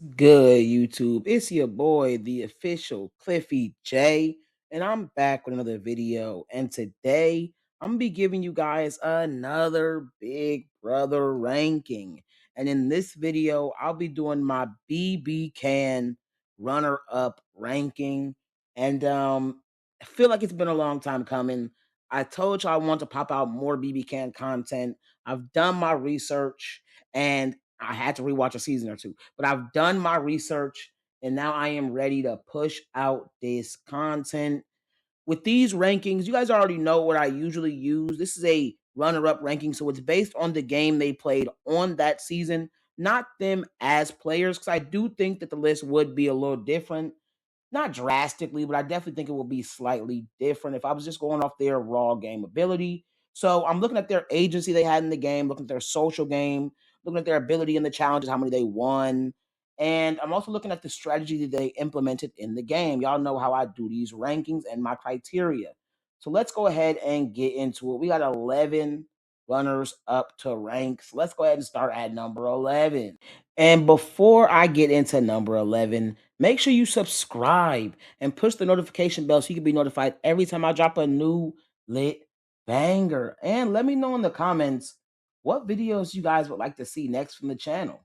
Good YouTube? It's your boy, the official Cliffy J, and I'm back with another video. And today I'm gonna be giving you guys another Big Brother ranking. And in this video, I'll be doing my BB Can runner-up ranking. And I feel like it's been a long time coming. I told you I want to pop out more BB Can content. I've done my research, and I had to rewatch a season or two, but I've done my research and now I am ready to push out this content. With these rankings, you guys already know what I usually use. This is a runner up ranking, so it's based on the game they played on that season, not them as players, because I do think that the list would be a little different. Not drastically, but I definitely think it will be slightly different if I was just going off their raw game ability. So I'm looking at their agency they had in the game, looking at their social game, looking at their ability in the challenges, how many they won. And I'm also looking at the strategy that they implemented in the game. Y'all know how I do these rankings and my criteria. So let's go ahead and get into it. We got 11 runners up to ranks. Let's go ahead and start at number 11. And before I get into number 11, make sure you subscribe and push the notification bell so you can be notified every time I drop a new lit banger. And let me know in the comments what videos you guys would like to see next from the channel.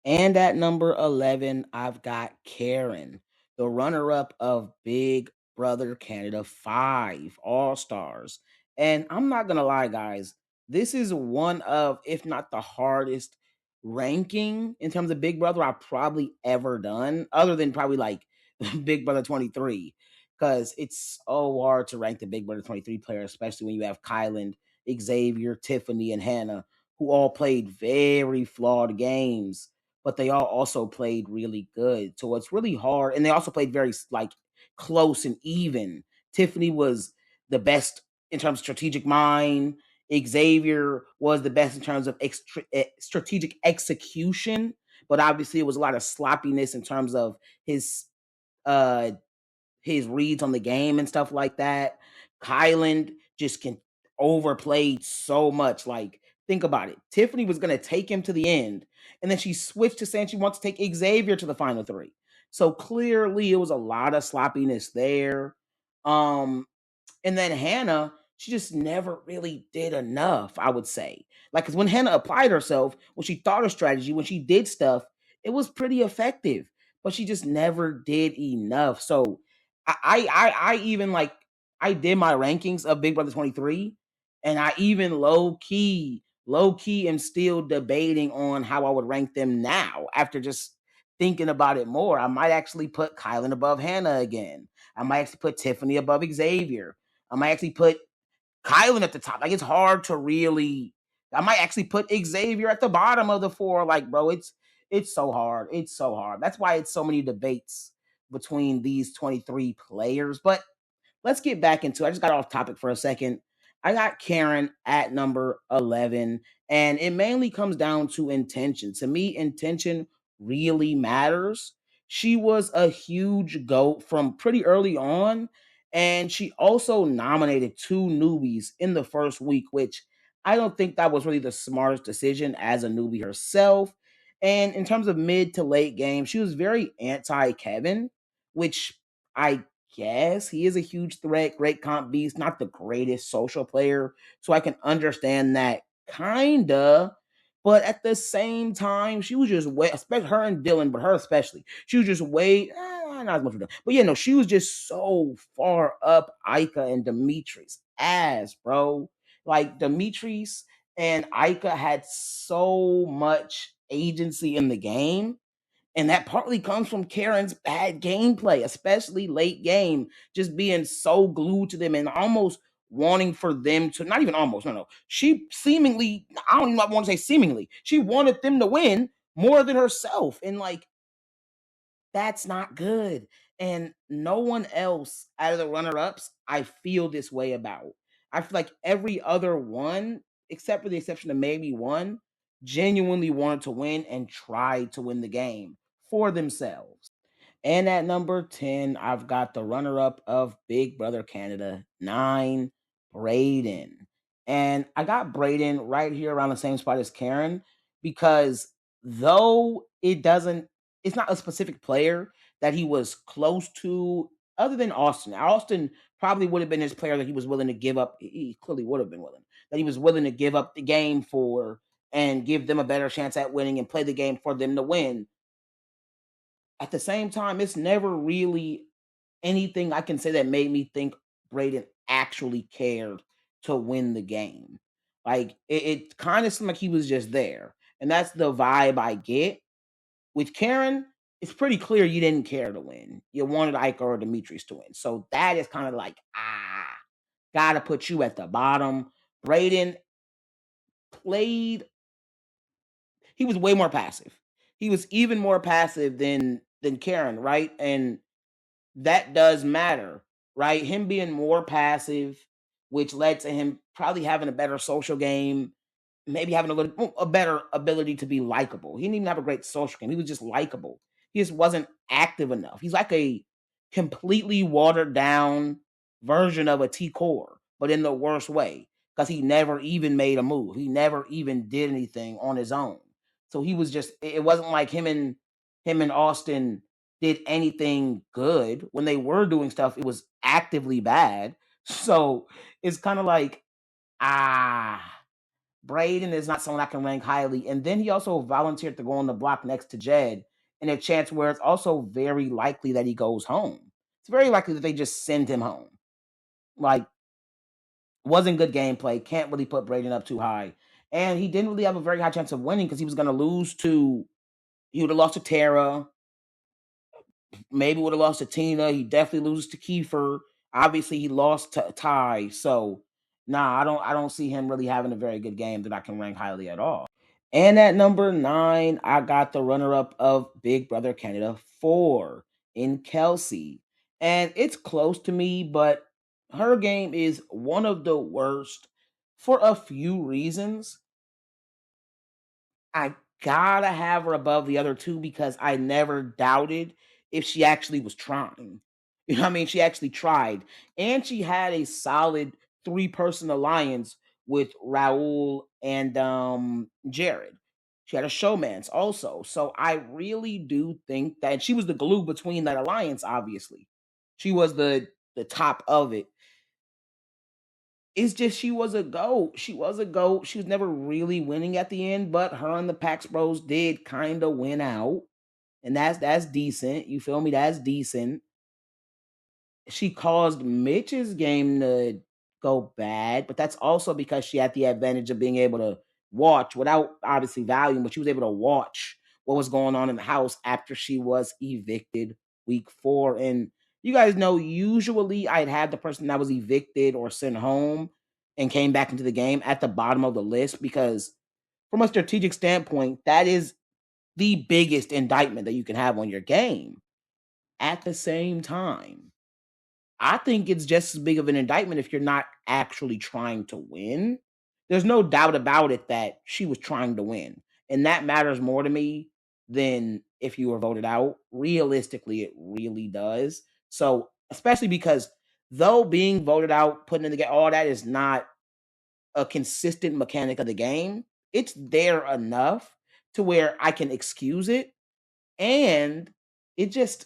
And at number 11, I've got Karen, the runner up of Big Brother Canada 5 All Stars. And I'm not going to lie, guys, this is one of, if not the hardest ranking in terms of Big Brother I've probably ever done, other than probably like Big Brother 23, because it's so hard to rank the Big Brother 23 players, especially when you have Kyland, Xavier, Tiffany, and Hannah, who all played very flawed games, but they all also played really good. So it's really hard. And they also played very like close and even. Tiffany was the best in terms of strategic mind. Xavier was the best in terms of strategic execution, but obviously it was a lot of sloppiness in terms of his uh his reads on the game and stuff like that. Kyland just can overplayed so much. Like, think about it. Tiffany was gonna take him to the end, and then she switched to saying she wants to take Xavier to the final three. So clearly it was a lot of sloppiness there. Um, and then Hannah, she just never really did enough, I would say. Like, because when Hannah applied herself, when she thought her strategy, when she did stuff, it was pretty effective, but she just never did enough. So I even like, I did my rankings of Big Brother 23, and I even low key am still debating on how I would rank them now after just thinking about it more. I might actually put Kylan above Hannah again. I might actually put Tiffany above Xavier. I might actually put Kylan at the top. Like, it's hard to really. I might actually put Xavier at the bottom of the four. Like, bro, it's so hard. It's so hard. That's why it's so many debates between these 23 players. But let's get back into it. I just got off topic for a second. I got Karen at number 11, and it mainly comes down to intention. To me, intention really matters. She was a huge GOAT from pretty early on, and she also nominated two newbies in the first week, which I don't think that was really the smartest decision as a newbie herself. And in terms of mid to late game, she was very anti Kevin, which I guess he is a huge threat, great comp beast, not the greatest social player. So I can understand that kinda. But at the same time, she was just way, especially her and Dylan, but her especially, she was just way, not as much of them. But yeah, no, she was just so far up Ika and Dimitri's ass, bro. Like, Dimitri's and Ika had so much agency in the game, and that partly comes from Karen's bad gameplay, especially late game, just being so glued to them and almost wanting for them to, not even almost, no. She seemingly, I don't even want to say seemingly, she wanted them to win more than herself. And like, that's not good. And no one else out of the runner ups, I feel this way about. I feel like every other one, except for the exception of maybe one, genuinely wanted to win and tried to win the game for themselves. And at number 10, I've got the runner up of Big Brother Canada 9, Braden. And I got Braden right here around the same spot as Karen, because though it doesn't, it's not a specific player that he was close to, other than Austin. Austin probably would have been his player that he was willing to give up. He clearly would have been willing, that he was willing to give up the game for and give them a better chance at winning and play the game for them to win. At the same time, it's never really anything I can say that made me think Braden actually cared to win the game. Like it kind of seemed like he was just there, and that's the vibe I get. With Karen, it's pretty clear you didn't care to win. You wanted Ike or Demetrius to win. So that is kind of like, gotta put you at the bottom. Braden played, he was way more passive. He was even more passive than Karen, right? And that does matter, right? Him being more passive, which led to him probably having a better social game, maybe having a better ability to be likable. He didn't even have a great social game. He was just likable. He just wasn't active enough. He's like a completely watered down version of a T Core, but in the worst way, because he never even made a move. He never even did anything on his own. So he was just, it wasn't like him and Austin did anything good. When they were doing stuff, it was actively bad. So it's kind of like, ah, Braden is not someone I can rank highly. And then he also volunteered to go on the block next to Jed in a chance where it's also very likely that he goes home. It's very likely that they just send him home. Like, wasn't good gameplay. Can't really put Braden up too high. And he didn't really have a very high chance of winning because he was going to lose to, he would have lost to Tara. Maybe would have lost to Tina. He definitely loses to Kiefer. Obviously, he lost to Ty. So, nah, I don't see him really having a very good game that I can rank highly at all. And at number 9, I got the runner-up of Big Brother Canada 4 in Kelsey. And it's close to me, but her game is one of the worst for a few reasons. I gotta have her above the other two because I never doubted if she actually was trying. You know what I mean? She actually tried. And she had a solid three-person alliance with Raul and Jared. She had a showmance also. So I really do think that she was the glue between that alliance, obviously. She was the top of it. It's just she was a goat. She was a goat. She was never really winning at the end, but her and the Pax Bros did kind of win out, and that's decent. You feel me? That's decent. She caused Mitch's game to go bad, but that's also because she had the advantage of being able to watch without obviously volume, but she was able to watch what was going on in the house after she was evicted week 4. And you guys know, usually I'd have the person that was evicted or sent home and came back into the game at the bottom of the list because, from a strategic standpoint, that is the biggest indictment that you can have on your game. At the same time, I think it's just as big of an indictment if you're not actually trying to win. There's no doubt about it that she was trying to win. And that matters more to me than if you were voted out. Realistically, it really does. So, especially because though being voted out, putting in the game, all that is not a consistent mechanic of the game, it's there enough to where I can excuse it. And it just,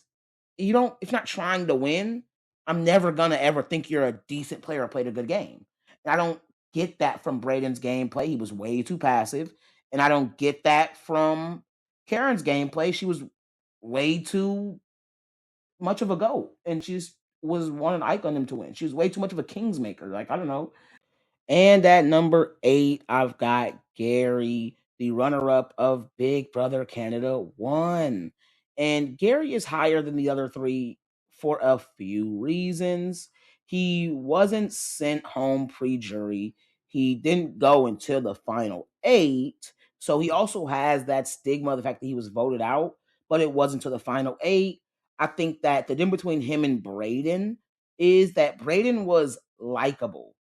you don't, if you're not trying to win, I'm never gonna ever think you're a decent player or played a good game. And I don't get that from Braden's gameplay. He was way too passive. And I don't get that from Karen's gameplay. She was way too much of a goat. And she just was wanting Ike on him to win. She was way too much of a kingsmaker. Like, I don't know. And at number 8, I've got Gary, the runner up of Big Brother Canada 1. And Gary is higher than the other three for a few reasons. He wasn't sent home pre jury, he didn't go until the final 8. So he also has that stigma of the fact that he was voted out, but it wasn't until the final 8. I think that the difference between him and Braden is that Braden was likable.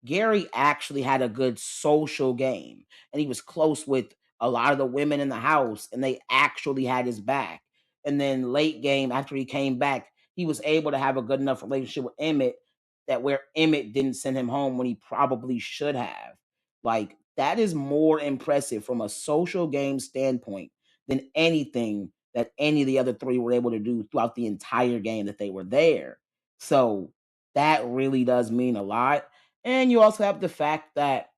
Gary actually had a good social game and he was close with a lot of the women in the house and they actually had his back. And then late game, after he came back, he was able to have a good enough relationship with Emmett that where Emmett didn't send him home when he probably should have. Like, that is more impressive from a social game standpoint than anything that any of the other three were able to do throughout the entire game that they were there. So that really does mean a lot. And you also have the fact that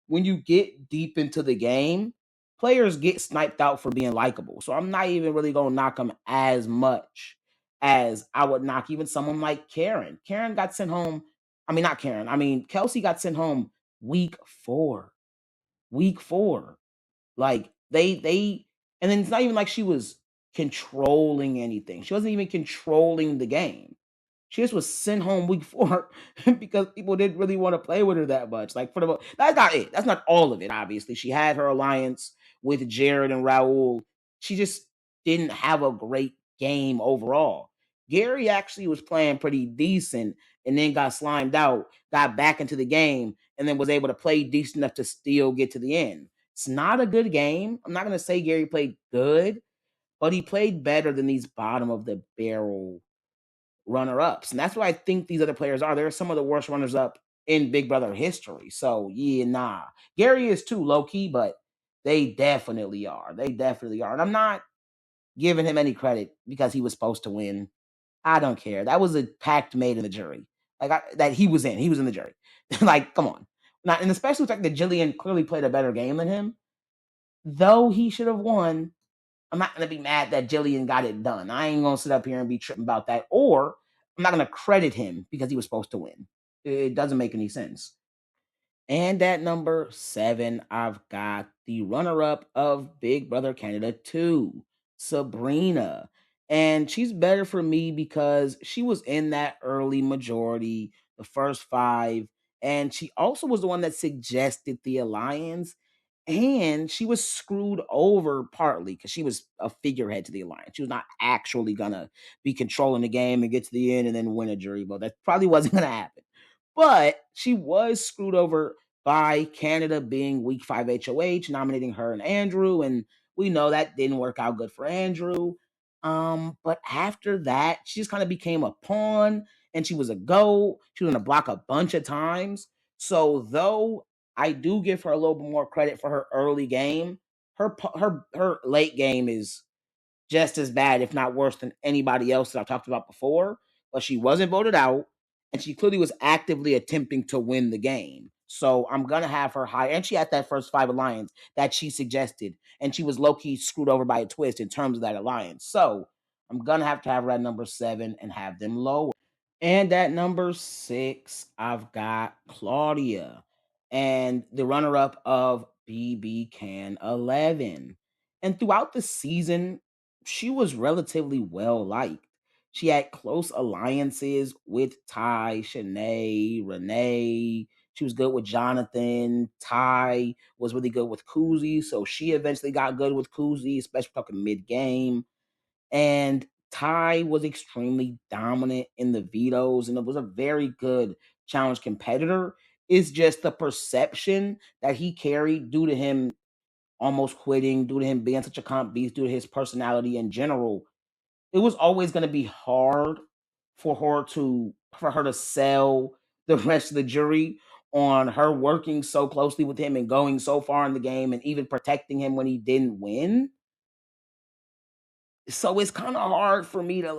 when you get deep into the game, players get sniped out for being likable. So I'm not even really going to knock them as much as I would knock even someone like Karen. Karen got sent home. I mean, not Karen. I mean, Kelsey got sent home week 4. Week 4. Like and then it's not even like she was controlling anything. She wasn't even controlling the game. She just was sent home week 4 because people didn't really want to play with her that much. Like, for the most, that's not it. That's not all of it. Obviously, she had her alliance with Jared and Raul. She just didn't have a great game overall. Gary actually was playing pretty decent and then got slimed out, got back into the game, and then was able to play decent enough to still get to the end. It's not a good game. I'm not going to say Gary played good, but he played better than these bottom of the barrel runner ups. And that's what I think these other players are. They're some of the worst runners up in Big Brother history. So, yeah, nah. Gary is too low key, but they definitely are. They definitely are. And I'm not giving him any credit because he was supposed to win. I don't care. That was a pact made in the jury. That he was in. He was in the jury. Like, come on. Not, and especially the fact that Jillian clearly played a better game than him. Though he should have won, I'm not going to be mad that Jillian got it done. I ain't going to sit up here and be tripping about that. Or I'm not going to credit him because he was supposed to win. It doesn't make any sense. And at number 7, I've got the runner-up of Big Brother Canada 2, Sabrina. And she's better for me because she was in that early majority, the first 5, and she also was the one that suggested the alliance. And she was screwed over partly because she was a figurehead to the alliance. She was not actually gonna be controlling the game and get to the end and then win a jury vote. That probably wasn't gonna happen. But she was screwed over by Canada being week 5 HOH, nominating her and Andrew, and we know that didn't work out good for Andrew. But after that, she just kind of became a pawn, and she was a go. She was in a block a bunch of times. So though I do give her a little bit more credit for her early game, her late game is just as bad, if not worse, than anybody else that I've talked about before. But she wasn't voted out, and she clearly was actively attempting to win the game. So I'm gonna have her high. And she had that first 5 alliance that she suggested, and she was low key screwed over by a twist in terms of that alliance. So I'm gonna have to have her at number 7 and have them lower. And at number 6, I've got Claudia and the runner up of BB Can 11. And throughout the season, she was relatively well liked. She had close alliances with Ty, Shanae, Renee. She was good with Jonathan. Ty was really good with Kuzi. So she eventually got good with Kuzi, especially talking mid game. And Ty was extremely dominant in the vetoes and it was a very good challenge competitor. It's just the perception that he carried due to him almost quitting, due to him being such a comp beast, due to his personality in general. It was always going to be hard for her to sell the rest of the jury on her working so closely with him and going so far in the game and even protecting him when he didn't win. So it's kind of hard for me to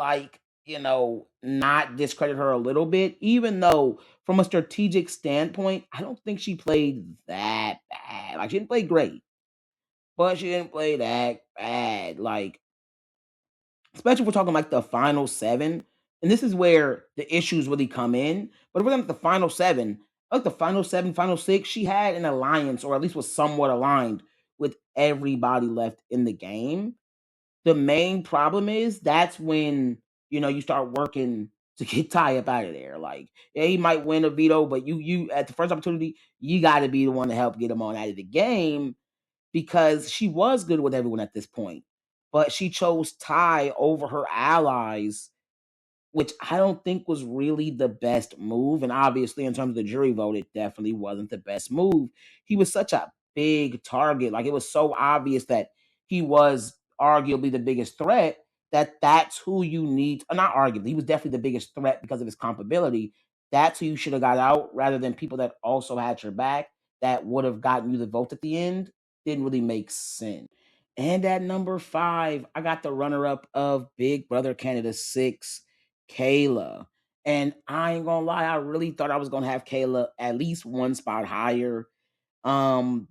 not discredit her a little bit, even though from a strategic standpoint, I don't think she played that bad. Like she didn't play great, but she didn't play that bad. Like, especially if we're talking like the final 7, and this is where the issues really come in. But if we're looking at the final 7, like the final 7, final 6, she had an alliance, or at least was somewhat aligned with everybody left in the game. The main problem is that's when you start working to get Ty up out of there. Like, yeah, he might win a veto, but you at the first opportunity, you got to be the one to help get him on out of the game because she was good with everyone at this point, but she chose Ty over her allies, which I don't think was really the best move. And obviously, in terms of the jury vote, it definitely wasn't the best move. He was such a big target. Like, it was so obvious that he was arguably the biggest threat that that's who you need. Not arguably, he was definitely the biggest threat because of his compatibility. That's who you should have got out rather than people that also had your back that would have gotten you the vote at the end. Didn't really make sense. And at number 5, I got the runner-up of Big Brother Canada 6, Kayla. And I ain't gonna lie, I really thought I was gonna have Kayla at least one spot higher.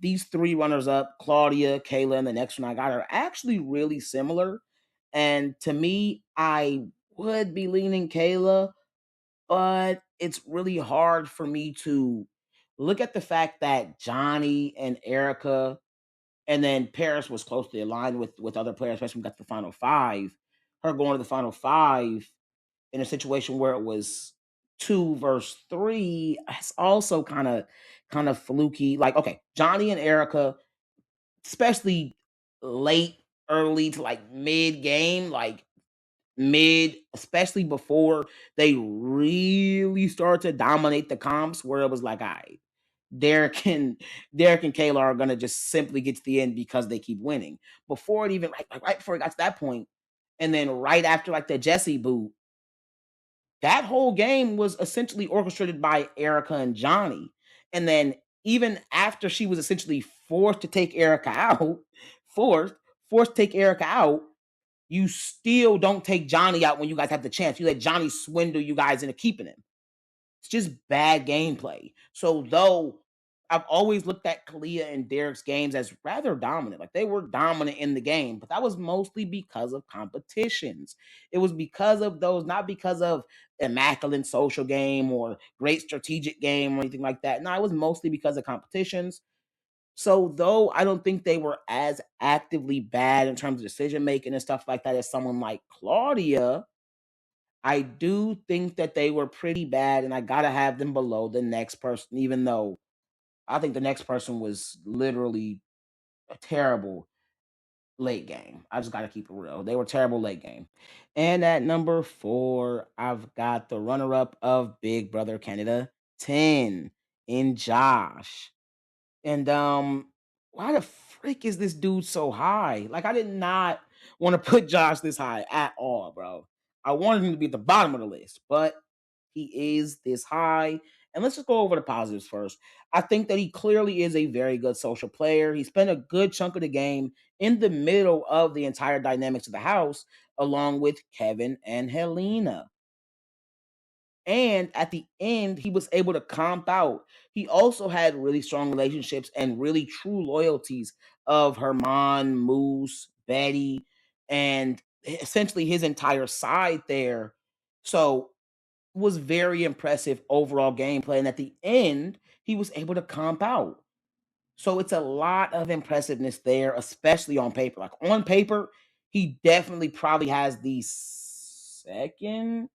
These 3 runners up, Claudia, Kayla, and the next one I got are actually really similar. And to me, I would be leaning Kayla, but it's really hard for me to look at the fact that Johnny and Erica, and then Paris was closely aligned with other players, especially when we got to the final 5. Her going to the final 5 in a situation where it was 2 versus 3, it's also kind of fluky. Like, okay, Johnny and Erica, especially late, early to like mid game, like mid, especially before they really start to dominate the comps, where it was like, all right, Derek and Derek and Kayla are gonna just simply get to the end because they keep winning. Before it even like right before it got to that point, and then right after like the Jesse boot, that whole game was essentially orchestrated by Erica and Johnny. And then even after she was essentially forced to take Erica out, forced forced to take Erica out, you still don't take Johnny out when you guys have the chance. You let Johnny swindle you guys into keeping him. It's just bad gameplay. So though I've always looked at Kalia and Derek's games as rather dominant, like they were dominant in the game, but that was mostly because of competitions. It was because of those, not because of immaculate social game or great strategic game or anything like that. No, it was mostly because of competitions. So though I don't think they were as actively bad in terms of decision making and stuff like that as someone like Claudia, I do think that they were pretty bad, and I gotta have them below the next person, even though I think the next person was literally a terrible late game. I just gotta keep it real. They were terrible late game. And at number 4, I've got the runner-up of Big Brother Canada 10 in Josh. And why the freak is this dude so high? Like I did not want to put Josh this high at all, bro. I wanted him to be at the bottom of the list, but he is this high. And let's just go over the positives first. I think that he clearly is a very good social player. He spent a good chunk of the game in the middle of the entire dynamics of the house, along with Kevin and Helena. And at the end, he was able to comp out. He also had really strong relationships and really true loyalties of Herman, Moose, Betty, and essentially his entire side there. So was very impressive overall gameplay. And at the end, he was able to comp out. So it's a lot of impressiveness there, especially on paper. Like on paper, he definitely probably has the second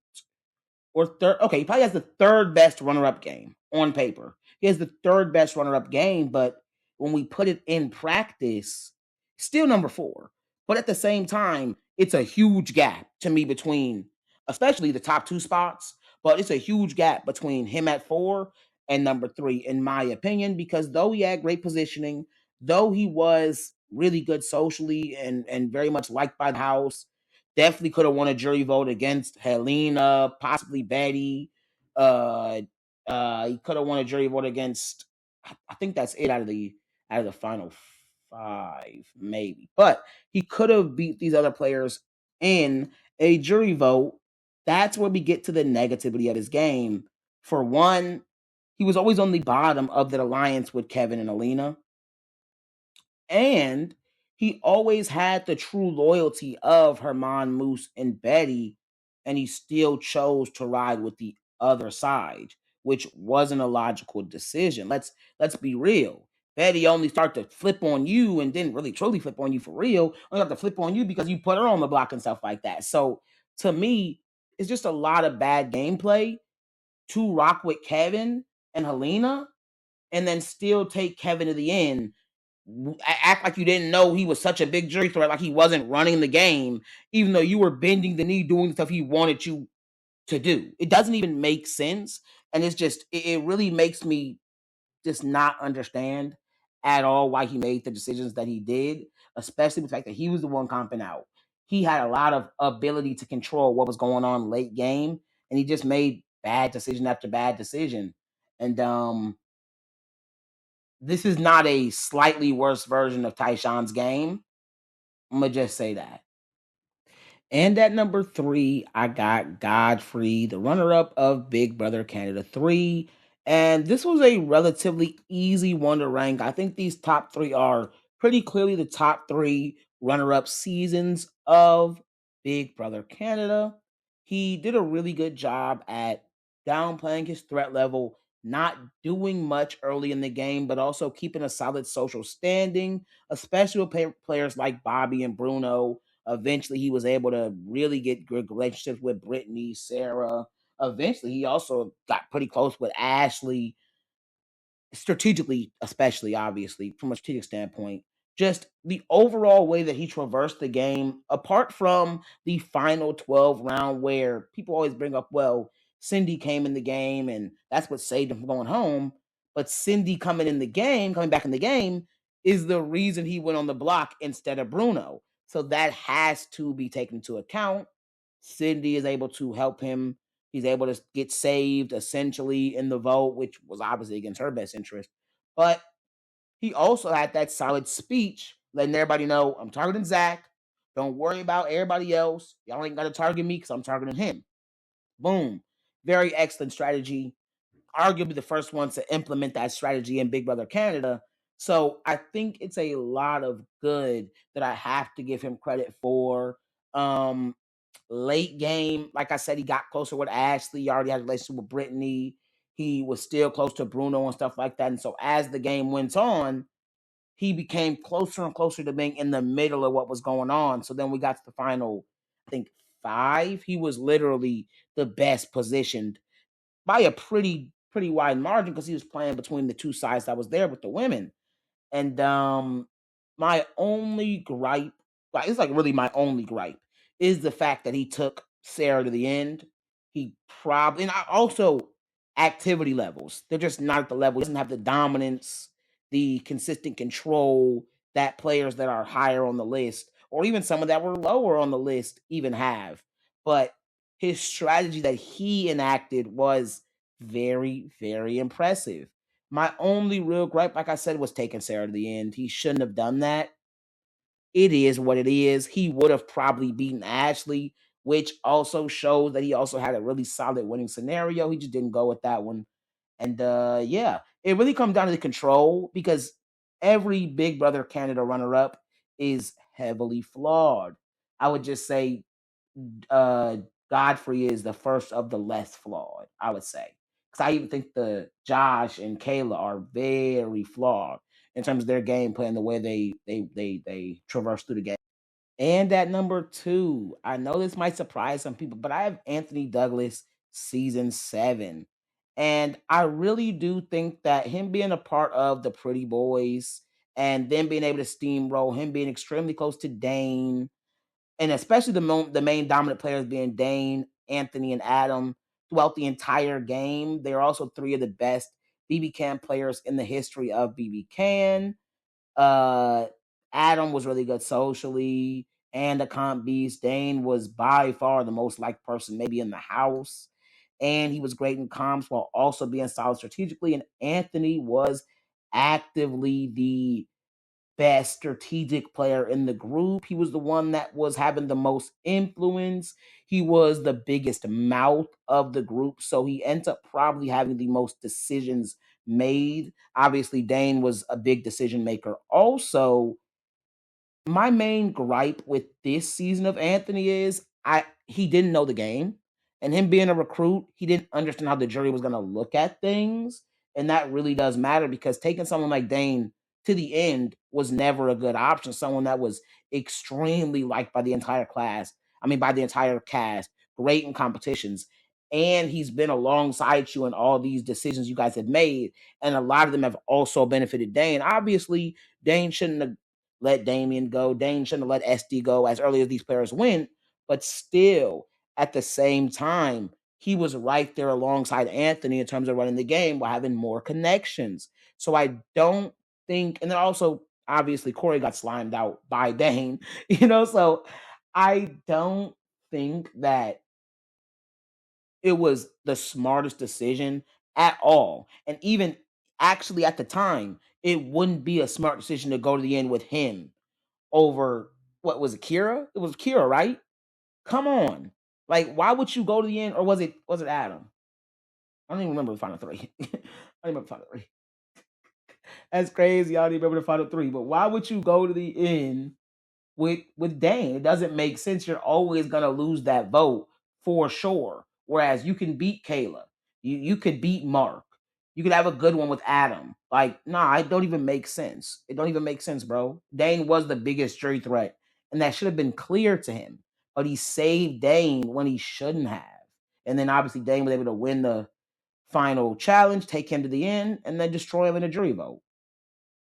or third. Okay, he probably has the third best runner-up game on paper. He has the third best runner-up game, but when we put it in practice, still number 4. But at the same time, it's a huge gap to me between, especially the top 2 spots. But it's a huge gap between him at 4 and number 3, in my opinion, because though he had great positioning, though he was really good socially and very much liked by the house, definitely could have won a jury vote against Helena, possibly Betty. Uh, he could have won a jury vote against. I think that's it out of the final 5, maybe. But he could have beat these other players in a jury vote. That's where we get to the negativity of his game. For one, he was always on the bottom of the alliance with Kevin and Alina. And he always had the true loyalty of Herman, Moose, and Betty, and he still chose to ride with the other side, which wasn't a logical decision. Let's be real. Betty only started to flip on you and didn't really truly flip on you for real. Only got to flip on you because you put her on the block and stuff like that. So to me, it's just a lot of bad gameplay to rock with Kevin and Helena and then still take Kevin to the end, act like you didn't know he was such a big jury threat, like he wasn't running the game, even though you were bending the knee doing the stuff he wanted you to do. It doesn't even make sense. And it's just, it really makes me just not understand at all why he made the decisions that he did, especially with the fact that he was the one comping out. He had a lot of ability to control what was going on late game, and he just made bad decision after bad decision. And this is not a slightly worse version of Tyshawn's game. I'm gonna just say that. And at number three, I got Godfrey, the runner up of Big Brother Canada 3. And this was a relatively easy one to rank. I think these top three are pretty clearly the top three runner up seasons of Big Brother Canada. He did a really good job at downplaying his threat level, not doing much early in the game, but also keeping a solid social standing, especially with players like Bobby and Bruno. Eventually, he was able to really get good relationships with Brittany, Sarah. Eventually, he also got pretty close with Ashley, strategically, especially obviously from a strategic standpoint. Just the overall way that he traversed the game, apart from the final 12 round where people always bring up, well, Cindy came in the game and that's what saved him from going home. But Cindy coming back in the game, is the reason he went on the block instead of Bruno. So that has to be taken into account. Cindy is able to help him. He's able to get saved essentially in the vote, which was obviously against her best interest. But he also had that solid speech letting everybody know, I'm targeting Zach. Don't worry about everybody else. Y'all ain't got to target me because I'm targeting him. Boom. Very excellent strategy. Arguably the first ones to implement that strategy in Big Brother Canada. So I think it's a lot of good that I have to give him credit for. Um, Late game, like I said, he got closer with Ashley. He already had a relationship with Brittany. He was still close to Bruno and stuff like that. And so as the game went on, he became closer and closer to being in the middle of what was going on. So then we got to the final, I think, five. He was literally the best positioned by a pretty wide margin because he was playing between the two sides that was there with the women. And my only gripe, like it's like really my only gripe, is the fact that he took Sarah to the end. He probably, and I also activity levels. They're just not at the level. He doesn't have the dominance, the consistent control that players that are higher on the list, or even some of that were lower on the list, even have. But his strategy that he enacted was very, very impressive. My only real gripe, like I said, was taking Sarah to the end. He shouldn't have done that. It is what it is. He would have probably beaten Ashley, which also shows that he also had a really solid winning scenario. He just didn't go with that one. And yeah, it really comes down to the control because every Big Brother Canada runner up is heavily flawed. I would just say uh Godfrey is the first of the less flawed, I would say. Because I even think the Josh and Kayla are very flawed in terms of their gameplay and the way they traverse through the game. And at number two, I know this might surprise some people, but I have Anthony Douglas season 7. And I really do think that him being a part of the Pretty Boys and then being able to steamroll, him being extremely close to Dane, and especially the main dominant players being Dane, Anthony, and Adam throughout the entire game. They're also three of the best BB Can players in the history of BB Can. Uh, Adam was really good socially and a comp beast. Dane was by far the most liked person maybe in the house. And he was great in comps while also being solid strategically. And Anthony was actively the best strategic player in the group. He was the one that was having the most influence. He was the biggest mouth of the group. So he ends up probably having the most decisions made. Obviously, Dane was a big decision maker. Also, my main gripe with this season of Anthony is I he didn't know the game. And him being a recruit, he didn't understand how the jury was gonna look at things. And that really does matter because taking someone like Dane to the end was never a good option. Someone that was extremely liked by the entire class. I mean by the entire cast, great in competitions. And he's been alongside you in all these decisions you guys have made. And a lot of them have also benefited Dane. Obviously, Dane shouldn't have let Damien go. Dane shouldn't have let SD go as early as these players went. But still, at the same time, he was right there alongside Anthony in terms of running the game while having more connections. So I don't think, and then also, obviously, Corey got slimed out by Dane, so I don't think that it was the smartest decision at all. And even actually at the time, it wouldn't be a smart decision to go to the end with him over what was it, Kira? It was Kira, right? Come on. Like, why would you go to the end? Or was it Adam? I don't even remember the final three. I don't remember the final three. That's crazy. I don't even remember the final three. But why would you go to the end with Dane? It doesn't make sense. You're always gonna lose that vote for sure. Whereas you can beat Kayla. You could beat Mark. You could have a good one with Adam. Like, nah, it don't even make sense. It don't even make sense, bro. Dane was the biggest jury threat, and that should have been clear to him. But he saved Dane when he shouldn't have. And then obviously Dane was able to win the final challenge, take him to the end, and then destroy him in a jury vote.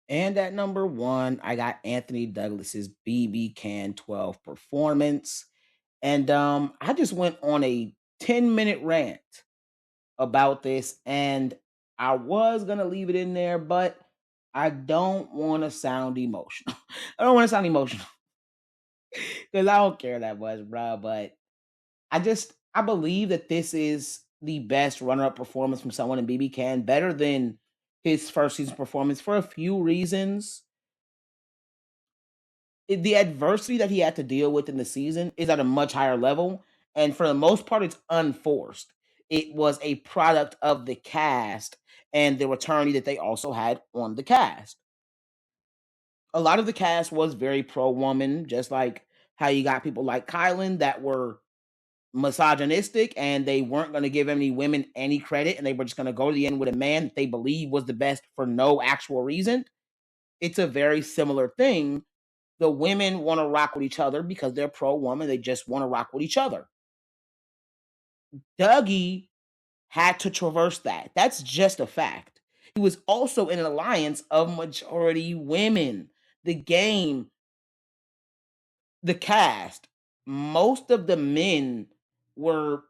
And at number one, I got Anthony Douglas's BB Can 12 performance. And I just went on a 10-minute rant about this, and I was gonna leave it in there, but I don't want to sound emotional. I don't want to sound emotional because I don't care that much, bro. But I believe that this is the best runner-up performance from someone in BB Can, better than his first season performance for a few reasons. The adversity that he had to deal with in the season is at a much higher level, and for the most part, it's unforced. It was a product of the cast and the attorney that they also had on the cast. A lot of the cast was very pro woman, just like how you got people like Kylan that were misogynistic and they weren't going to give any women any credit and they were just going to go to the end with a man that they believe was the best for no actual reason. It's a very similar thing. The women want to rock with each other because they're pro woman. They just want to rock with each other. Dougie had to traverse that. That's just a fact. He was also in an alliance of majority women. The game, the cast, most of the men were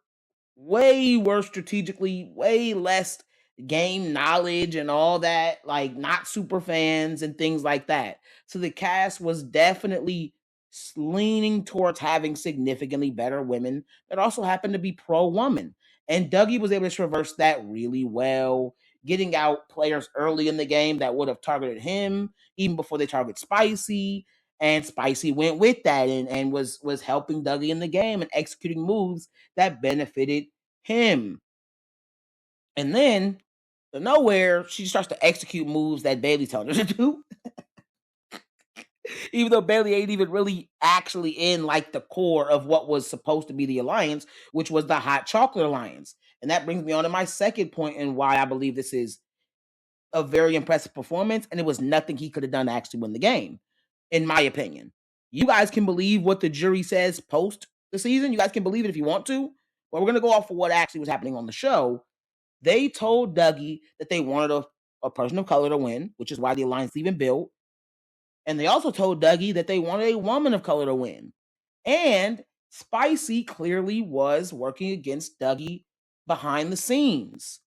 way worse strategically, way less game knowledge and all that, like not super fans and things like that. So the cast was definitely leaning towards having significantly better women that also happened to be pro woman. And Dougie was able to traverse that really well, getting out players early in the game that would have targeted him even before they target Spicy. And Spicy went with that and was helping Dougie in the game and executing moves that benefited him. And then, to nowhere, she starts to execute moves that Bailey's telling her to do. Even though Bailey ain't even really actually in like the core of what was supposed to be the alliance, which was the hot chocolate alliance. And that brings me on to my second point and why I believe this is a very impressive performance. And it was nothing he could have done to actually win the game, in my opinion. You guys can believe what the jury says post the season. You guys can believe it if you want to. But we're going to go off of what actually was happening on the show. They told Dougie that they wanted a person of color to win, which is why the alliance even built. And they also told Dougie that they wanted a woman of color to win. And Spicy clearly was working against Dougie behind the scenes.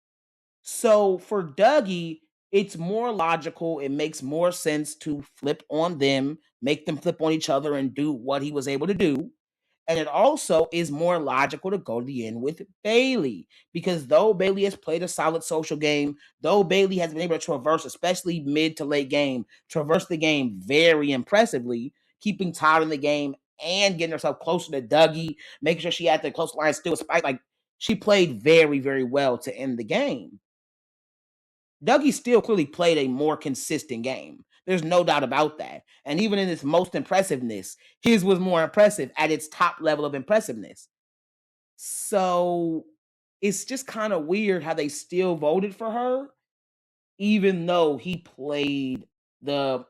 So for Dougie, it's more logical. It makes more sense to flip on them, make them flip on each other, and do what he was able to do. And it also is more logical to go to the end with Bailey because though Bailey has played a solid social game, though Bailey has been able to traverse, especially mid to late game, traverse the game very impressively, keeping Todd in the game and getting herself closer to Dougie, making sure she had the close line still. Spike, like she played very, very well to end the game. Dougie still clearly played a more consistent game. There's no doubt about that. And even in its most impressiveness, his was more impressive at its top level of impressiveness. So it's just kind of weird how they still voted for her, even though he played the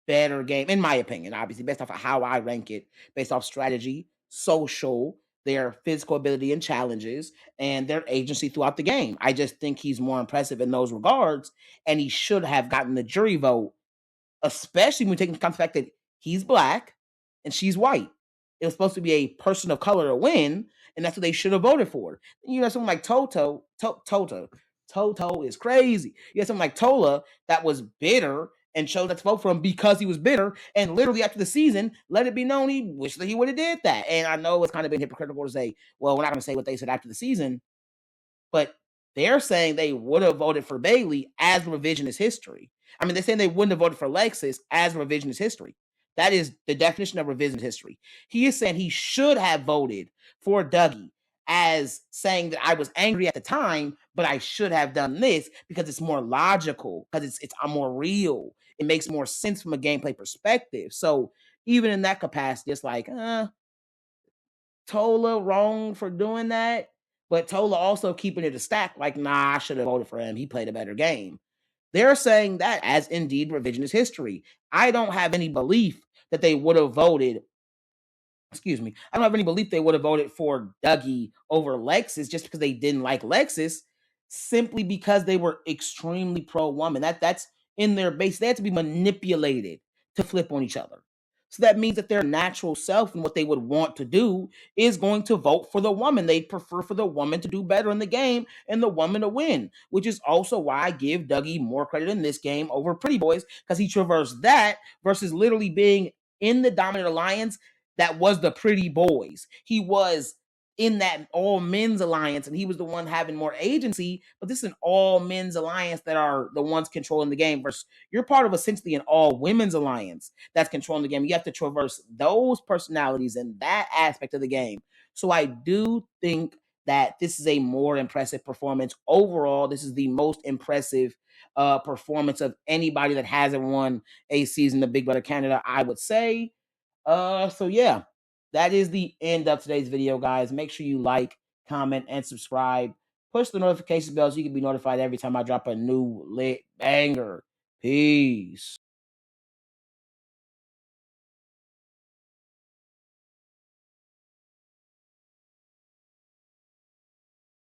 better game, in my opinion, obviously, based off of how I rank it, based off strategy, social, their physical ability and challenges, and their agency throughout the game. I just think he's more impressive in those regards, and he should have gotten the jury vote, especially when taking into account the fact that he's black and she's white. It was supposed to be a person of color to win, and that's what they should have voted for. You know, someone like Toto is crazy. You had someone like Tola that was bitter and chose not to vote for him because he was bitter, and literally after the season, let it be known he wished that he would have did that. And I know it's kind of been hypocritical to say, well, we're not going to say what they said after the season, but they're saying they would have voted for Bailey as revisionist history. I mean, they're saying they wouldn't have voted for Lexus as revisionist history. That is the definition of revisionist history. He is saying he should have voted for Dougie, as saying that I was angry at the time, but I should have done this because it's more logical, because it's more real. It makes more sense from a gameplay perspective. So even in that capacity, it's like, Tola wrong for doing that, but Tola also keeping it a stack, like, nah, I should have voted for him. He played a better game. They're saying that as indeed revisionist history. I don't have any belief that they would have voted. Excuse me. I don't have any belief they would have voted for Dougie over Lexus just because they didn't like Lexus, simply because they were extremely pro-woman. That's in their base. They had to be manipulated to flip on each other. So that means that their natural self and what they would want to do is going to vote for the woman. They'd prefer for the woman to do better in the game and the woman to win, which is also why I give Dougie more credit in this game over Pretty Boys, because he traversed that versus literally being in the dominant alliance that was the Pretty Boys. He was in that all men's alliance, and he was the one having more agency, but this is an all men's alliance that are the ones controlling the game versus you're part of essentially an all women's alliance that's controlling the game. You have to traverse those personalities and that aspect of the game. So I do think that this is a more impressive performance overall. This is the most impressive performance of anybody that hasn't won a season of Big Brother Canada, I would say. So yeah, that is the end of today's video, guys. Make sure you like, comment, and subscribe. Push the notification bell so you can be notified every time I drop a new lit banger. Peace.